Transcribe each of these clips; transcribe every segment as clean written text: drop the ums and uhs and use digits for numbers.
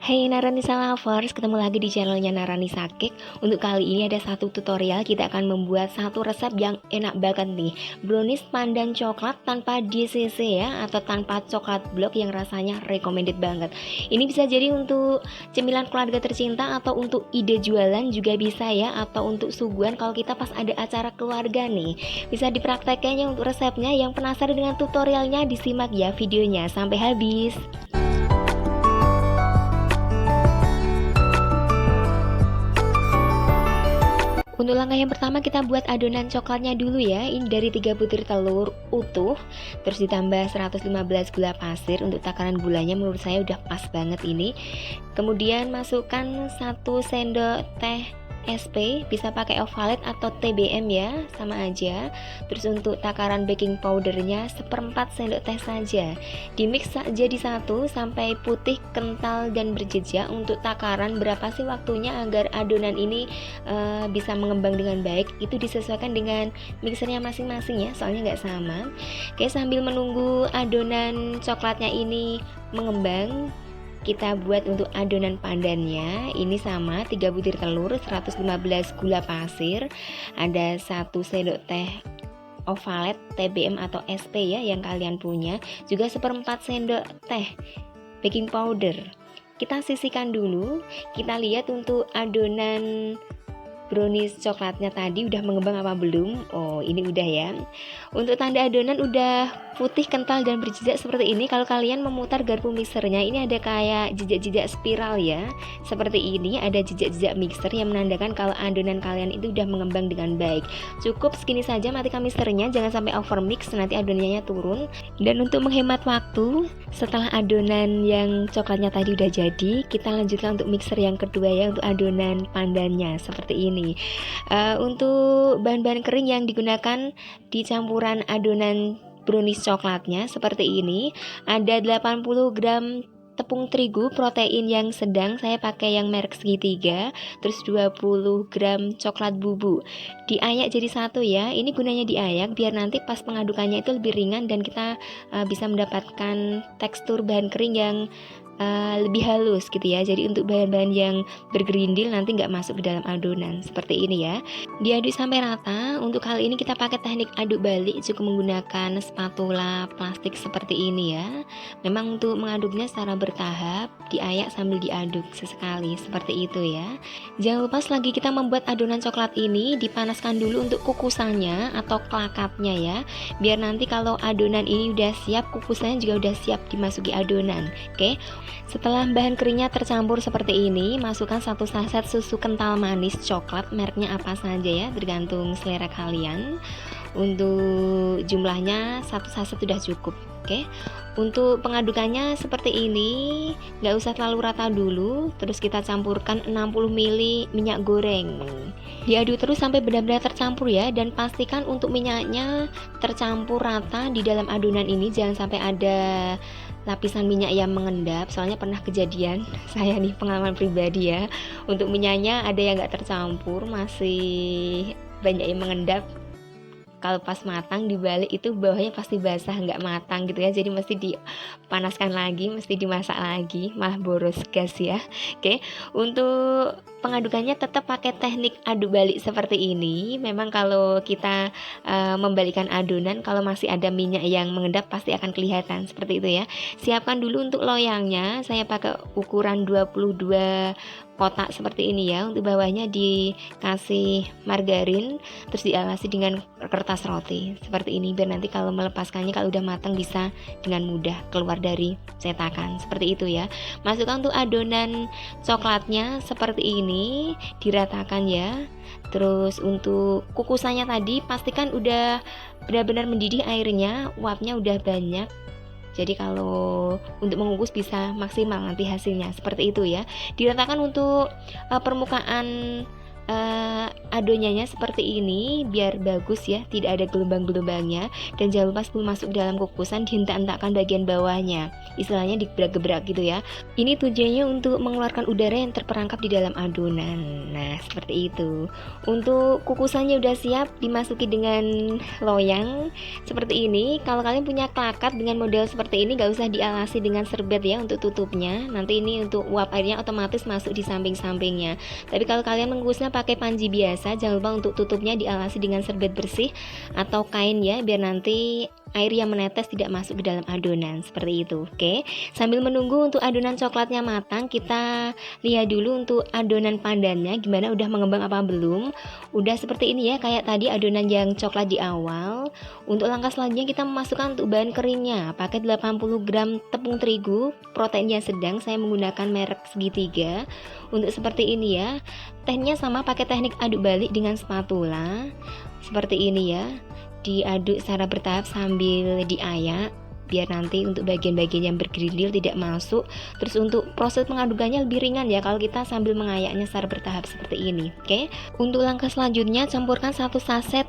Hai Naranisa Lovers, ketemu lagi di channelnya Naranisa Cake. Untuk kali ini ada satu tutorial, kita akan membuat satu resep yang enak banget nih. Brownies pandan coklat tanpa DCC ya, atau tanpa coklat blok, yang rasanya recommended banget. Ini bisa jadi untuk cemilan keluarga tercinta, atau untuk ide jualan juga bisa ya, atau untuk suguhan kalau kita pas ada acara keluarga nih. Bisa dipraktekkannya untuk resepnya. Yang penasaran dengan tutorialnya, disimak ya videonya sampai habis. Untuk langkah yang pertama, kita buat adonan coklatnya dulu ya. Ini dari 3 butir telur utuh, terus ditambah 115 gula pasir. Untuk takaran gulanya menurut saya udah pas banget ini. Kemudian masukkan 1 sendok teh SP, bisa pakai ovalet atau TBM ya, sama aja. Terus untuk takaran baking powdernya 1/4 sendok teh saja. Dimix jadi satu sampai putih, kental, dan berjejak. Untuk takaran berapa sih waktunya agar adonan ini bisa mengembang dengan baik, itu disesuaikan dengan mixernya masing-masing ya, soalnya nggak sama. Oke, sambil menunggu adonan coklatnya ini mengembang, kita buat untuk adonan pandannya. Ini sama, 3 butir telur, 115 gula pasir, ada 1 sendok teh ovalet TBM atau SP ya yang kalian punya, juga 1/4 sendok teh baking powder. Kita sisihkan dulu. Kita lihat untuk adonan brownies coklatnya tadi udah mengembang apa belum. Oh, ini udah ya. Untuk tanda adonan udah putih, kental, dan berjejak seperti ini. Kalau kalian memutar garpu mixernya, ini ada kayak jejak-jejak spiral ya, seperti ini. Ada jejak-jejak mixer yang menandakan kalau adonan kalian itu udah mengembang dengan baik. Cukup segini saja, matikan mixernya, jangan sampai over mix, nanti adonannya turun. Dan untuk menghemat waktu, setelah adonan yang coklatnya tadi udah jadi, kita lanjutkan untuk mixer yang kedua ya, untuk adonan pandannya seperti ini. Untuk bahan-bahan kering yang digunakan di campuran adonan brownies coklatnya seperti ini. Ada 80 gram tepung terigu protein yang sedang, saya pakai yang merek segitiga. Terus 20 gram coklat bubuk, diayak jadi satu ya. Ini gunanya diayak biar nanti pas pengadukannya itu lebih ringan, dan kita bisa mendapatkan tekstur bahan kering yang lebih halus gitu ya. Jadi untuk bahan-bahan yang bergerindil nanti nggak masuk ke dalam adonan seperti ini ya. Diaduk sampai rata. Untuk kali ini kita pakai teknik aduk balik, cukup menggunakan spatula plastik seperti ini ya. Memang untuk mengaduknya secara bertahap, diayak sambil diaduk sesekali seperti itu ya. Jangan lupa selagi kita membuat adonan coklat ini, dipanaskan dulu untuk kukusannya atau kelakapnya ya, biar nanti kalau adonan ini udah siap, kukusannya juga udah siap dimasuki adonan. Oke. Setelah bahan keringnya tercampur seperti ini, masukkan 1 saset susu kental manis coklat, mereknya apa saja ya, tergantung selera kalian. Untuk jumlahnya 1 saset sudah cukup. Oke. Untuk pengadukannya seperti ini, nggak usah terlalu rata dulu. Terus kita campurkan 60 ml minyak goreng. Diaduk terus sampai benar-benar tercampur ya, dan pastikan untuk minyaknya tercampur rata di dalam adonan ini. Jangan sampai ada lapisan minyak yang mengendap, soalnya pernah kejadian saya nih, pengalaman pribadi ya. Untuk minyaknya ada yang nggak tercampur, masih banyak yang mengendap. Kalau pas matang dibalik itu bawahnya pasti basah, nggak matang gitu ya. Jadi mesti dipanaskan lagi, mesti dimasak lagi, malah boros gas ya. Oke, untuk pengadukannya tetap pakai teknik aduk balik seperti ini. Memang kalau kita membalikkan adonan, kalau masih ada minyak yang mengendap pasti akan kelihatan seperti itu ya. Siapkan dulu untuk loyangnya, saya pakai ukuran 22 kotak seperti ini ya. Untuk bawahnya dikasih margarin, terus dialasi dengan kertas roti seperti ini, biar nanti kalau melepaskannya, kalau udah matang, bisa dengan mudah keluar dari cetakan seperti itu ya. Masukkan untuk adonan coklatnya seperti ini, diratakan ya. Terus untuk kukusannya tadi, pastikan udah benar-benar mendidih airnya, uapnya udah banyak. Jadi kalau untuk mengukus bisa maksimal nanti hasilnya seperti itu ya. Diratakan untuk permukaan adonannya seperti ini biar bagus ya, tidak ada gelombang-gelombangnya. Dan jangan lupa sebelum masuk ke dalam kukusan dihentak-hentakkan bagian bawahnya, istilahnya digebrak-gebrak gitu ya. Ini tujuannya untuk mengeluarkan udara yang terperangkap di dalam adonan. Nah seperti itu. Untuk kukusannya udah siap, dimasuki dengan loyang seperti ini. Kalau kalian punya klakat dengan model seperti ini, gak usah dialasi dengan serbet ya untuk tutupnya. Nanti ini untuk uap airnya otomatis masuk di samping-sampingnya. Tapi kalau kalian mengukusnya pakai panci biasa, jangan lupa untuk tutupnya dialasi dengan serbet bersih atau kain ya, biar nanti air yang menetes tidak masuk ke dalam adonan seperti itu. Oke, sambil menunggu untuk adonan coklatnya matang, kita lihat dulu untuk adonan pandannya gimana, udah mengembang apa belum. Udah seperti ini ya, kayak tadi adonan yang coklat di awal. Untuk langkah selanjutnya kita memasukkan untuk bahan keringnya, pakai 80 gram tepung terigu, proteinnya sedang, saya menggunakan merek segitiga. Untuk seperti ini ya, tekniknya sama, pakai teknik aduk balik dengan spatula seperti ini ya, diaduk secara bertahap sambil diayak biar nanti untuk bagian-bagian yang bergerindil tidak masuk. Terus untuk proses pengadukannya lebih ringan ya kalau kita sambil mengayaknya secara bertahap seperti ini. Oke, untuk langkah selanjutnya campurkan 1 saset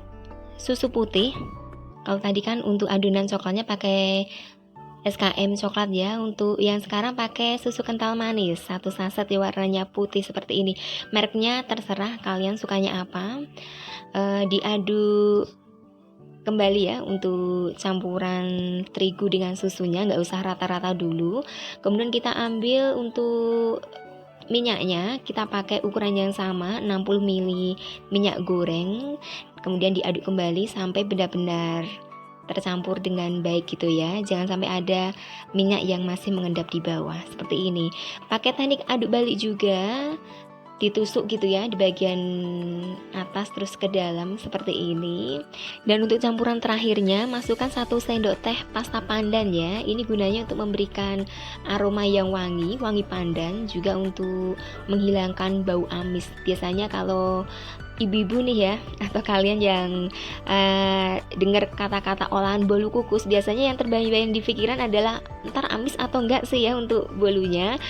susu putih. Kalau tadi kan untuk adonan coklatnya pakai SKM coklat ya, untuk yang sekarang pakai susu kental manis 1 saset ya, warnanya putih seperti ini. Mereknya terserah kalian sukanya apa. Diaduk kembali ya untuk campuran terigu dengan susunya, nggak usah rata-rata dulu. Kemudian kita ambil untuk minyaknya, kita pakai ukuran yang sama 60 ml minyak goreng. Kemudian diaduk kembali sampai benar-benar tercampur dengan baik gitu ya, jangan sampai ada minyak yang masih mengendap di bawah seperti ini. Pakai teknik aduk balik juga, ditusuk gitu ya di bagian atas terus ke dalam seperti ini. Dan untuk campuran terakhirnya masukkan 1 sendok teh pasta pandan ya, ini gunanya untuk memberikan aroma yang wangi pandan, juga untuk menghilangkan bau amis. Biasanya kalau ibu-ibu nih ya, atau kalian yang dengar kata-kata olahan bolu kukus, biasanya yang terbayang-bayang di pikiran adalah ntar amis atau enggak sih ya untuk bolunya.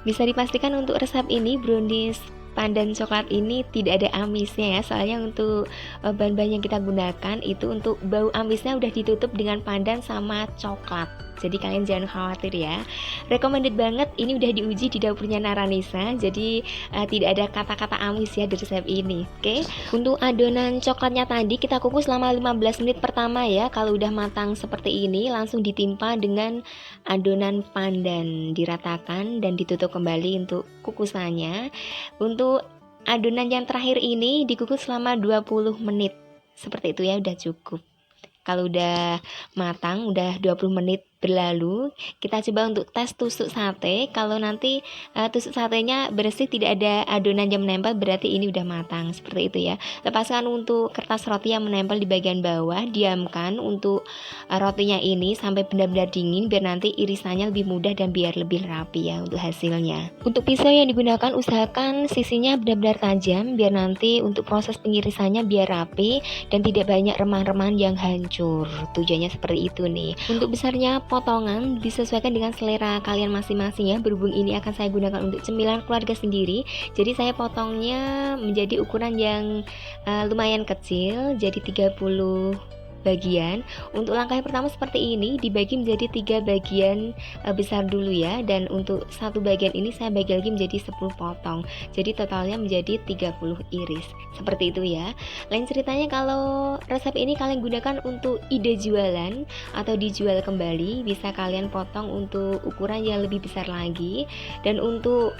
Bisa dipastikan untuk resep ini, brownies pandan coklat ini tidak ada amisnya ya, soalnya untuk bahan-bahan yang kita gunakan itu untuk bau amisnya udah ditutup dengan pandan sama coklat. Jadi kalian jangan khawatir ya. Recommended banget, ini udah diuji di dapurnya Naranisa. Jadi tidak ada kata-kata amis ya di resep ini. Oke. Untuk adonan coklatnya tadi kita kukus selama 15 menit pertama ya. Kalau udah matang seperti ini langsung ditimpa dengan adonan pandan, diratakan dan ditutup kembali untuk kukusannya. Untuk adonan yang terakhir ini dikukus selama 20 menit. Seperti itu ya, udah cukup. Kalau udah matang, udah 20 menit berlalu, kita coba untuk tes tusuk sate. Kalau nanti tusuk satenya bersih, tidak ada adonan yang menempel, berarti ini udah matang seperti itu ya. Lepaskan untuk kertas roti yang menempel di bagian bawah, diamkan untuk rotinya ini sampai benar-benar dingin biar nanti irisannya lebih mudah dan biar lebih rapi ya untuk hasilnya. Untuk pisau yang digunakan usahakan sisinya benar-benar tajam biar nanti untuk proses pengirisannya biar rapi dan tidak banyak remah-remahan yang hancur. Tujuannya seperti itu nih. Untuk besarnya potongan disesuaikan dengan selera kalian masing-masing ya, berhubung ini akan saya gunakan untuk cemilan keluarga sendiri, jadi saya potongnya menjadi ukuran yang lumayan kecil, jadi 30 bagian. Untuk langkah yang pertama seperti ini, dibagi menjadi 3 bagian besar dulu ya, dan untuk satu bagian ini saya bagi lagi menjadi 10 potong, jadi totalnya menjadi 30 iris seperti itu ya. Lain ceritanya kalau resep ini kalian gunakan untuk ide jualan atau dijual kembali, bisa kalian potong untuk ukuran yang lebih besar lagi. Dan untuk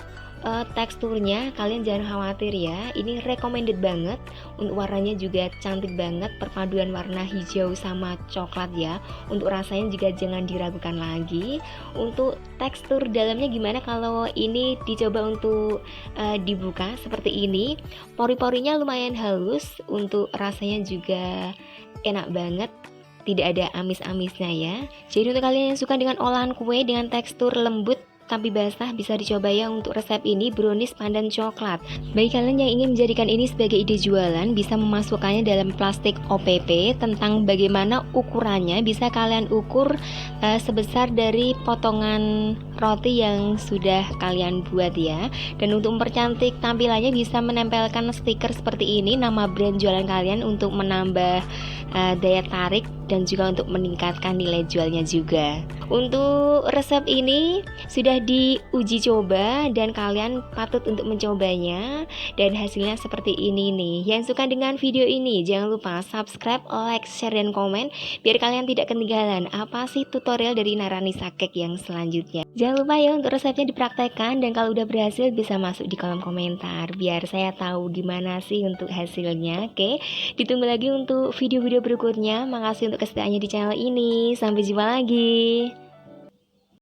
teksturnya kalian jangan khawatir ya, ini recommended banget. Untuk warnanya juga cantik banget, perpaduan warna hijau sama coklat ya. Untuk rasanya juga jangan diragukan lagi. Untuk tekstur dalamnya gimana kalau ini dicoba untuk dibuka seperti ini, pori-porinya lumayan halus, untuk rasanya juga enak banget, tidak ada amis-amisnya ya. Jadi untuk kalian yang suka dengan olahan kue dengan tekstur lembut tapi basah, bisa dicoba ya untuk resep ini, brownies pandan coklat. Bagi kalian yang ingin menjadikan ini sebagai ide jualan, bisa memasukkannya dalam plastik OPP. Tentang bagaimana ukurannya, bisa kalian ukur sebesar dari potongan roti yang sudah kalian buat ya. Dan untuk mempercantik tampilannya, bisa menempelkan stiker seperti ini, nama brand jualan kalian, untuk menambah daya tarik dan juga untuk meningkatkan nilai jualnya juga. Untuk resep ini sudah diuji coba dan kalian patut untuk mencobanya, dan hasilnya seperti ini nih. Yang suka dengan video ini jangan lupa subscribe, like, share, dan komen biar kalian tidak ketinggalan apa sih tutorial dari Naranisa Cake yang selanjutnya. Jangan lupa ya untuk resepnya dipraktekkan, dan kalau udah berhasil bisa masuk di kolom komentar biar saya tahu gimana sih untuk hasilnya. Oke, ditunggu lagi untuk video-video berikutnya. Makasih untuk kesetiaannya di channel ini. Sampai jumpa lagi.